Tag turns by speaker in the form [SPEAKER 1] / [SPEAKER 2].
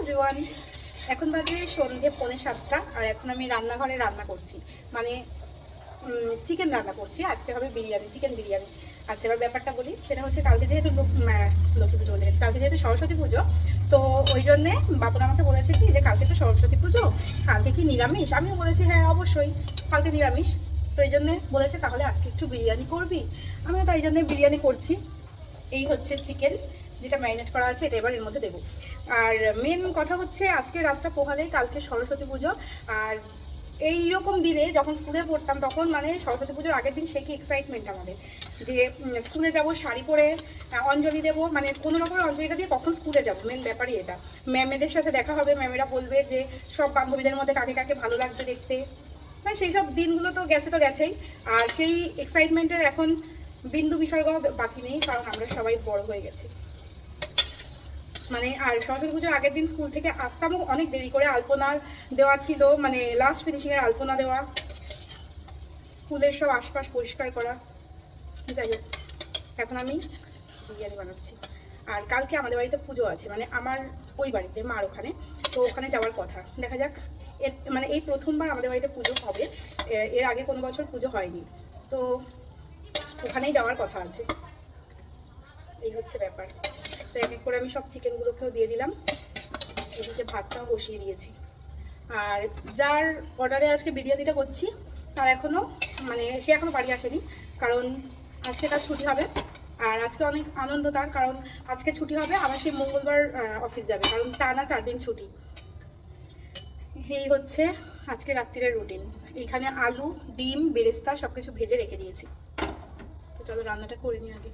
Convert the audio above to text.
[SPEAKER 1] Everyone, এখন বাজে সন্ধ্যে 6:45 আর এখন আমি রান্নাঘরে রান্না করছি, মানে চিকেন রান্না করছি। আজকে হবে বিরিয়ানি, চিকেন বিরিয়ানি। আচ্ছা, এবার ব্যাপারটা বলি। সেটা হচ্ছে কালকে যেহেতু লক্ষ্মী পুজো বলে গেছে, কালকে যেহেতু সরস্বতী পুজো, তো ওই জন্যে বাবুন আমাকে বলেছে কি যে কালকে তো সরস্বতী পুজো, কালকে কি নিরামিষ? আমিও বলেছি হ্যাঁ অবশ্যই কালকে নিরামিষ। তো এই জন্যে বলেছে তাহলে আজকে একটু বিরিয়ানি করবি। আমিও তাই জন্যে বিরিয়ানি করছি। এই হচ্ছে চিকেন, যেটা ম্যারিনেট করা আছে, এটা এবার এর মধ্যে দেবো। আর মেন কথা হচ্ছে আজকে রাতটা পোহালেই কালকে সরস্বতী পুজো। আর এইরকম দিনে যখন স্কুলে পড়তাম তখন মানে সরস্বতী পুজোর আগের দিন সে কি এক্সাইটমেন্ট আমাদের, যে স্কুলে যাব শাড়ি পরে অঞ্জলি দেবো, মানে কোনো রকমের অঞ্জলিটা দিয়ে কখন স্কুলে যাবো, মেন ব্যাপারই এটা। ম্যামেদের সাথে দেখা হবে, ম্যামেরা বলবে যে সব বান্ধবীদের মধ্যে কাকে কাকে ভালো লাগছে দেখতে, মানে সেই সব দিনগুলো তো গেছেই। আর সেই এক্সাইটমেন্টের এখন বিন্দু বিসর্গ বাকি নেই, কারণ আমরা সবাই বড় হয়ে গেছি। মানে আর সরস্বতী পুজোর আগের দিন স্কুল থেকে আসতামও অনেক দেরি করে, আলপনার দেওয়া ছিল, মানে লাস্ট ফিনিশিংয়ের আলপনা দেওয়া, স্কুলের সব আশপাশ পরিষ্কার করা। যাই হোক, এখন আমি বিরিয়ানি বানাচ্ছি। আর কালকে আমাদের বাড়িতে পুজো আছে, মানে আমার ওই বাড়িতে, মার ওখানে, তো ওখানে যাওয়ার কথা। দেখা যাক, মানে এই প্রথমবার আমাদের বাড়িতে পুজো হবে, এর আগে কোনো বছর পুজো হয়নি, তো ওখানেই যাওয়ার কথা আছে। এই হচ্ছে ব্যাপার। তো এক এক করে আমি সব চিকেনগুলোকেও দিয়ে দিলাম, এদিকে ভাতটাও বসিয়ে দিয়েছি। আর যার অর্ডারে আজকে বিরিয়ানিটা করছি তার এখনও মানে সে এখনও বাড়ি আসেনি, কারণ আজকে তার ছুটি হবে। আর আজকে অনেক আনন্দ তার, কারণ আজকে ছুটি হবে, আবার সে মঙ্গলবার অফিস যাবে, কারণ টানা 4 দিন ছুটি। এই হচ্ছে আজকে রাত্রিরের রুটিন। এইখানে আলু, ডিম, বেরেস্তা সব কিছু ভেজে রেখে দিয়েছি। তো চলো রান্নাটা করে নিই আগে।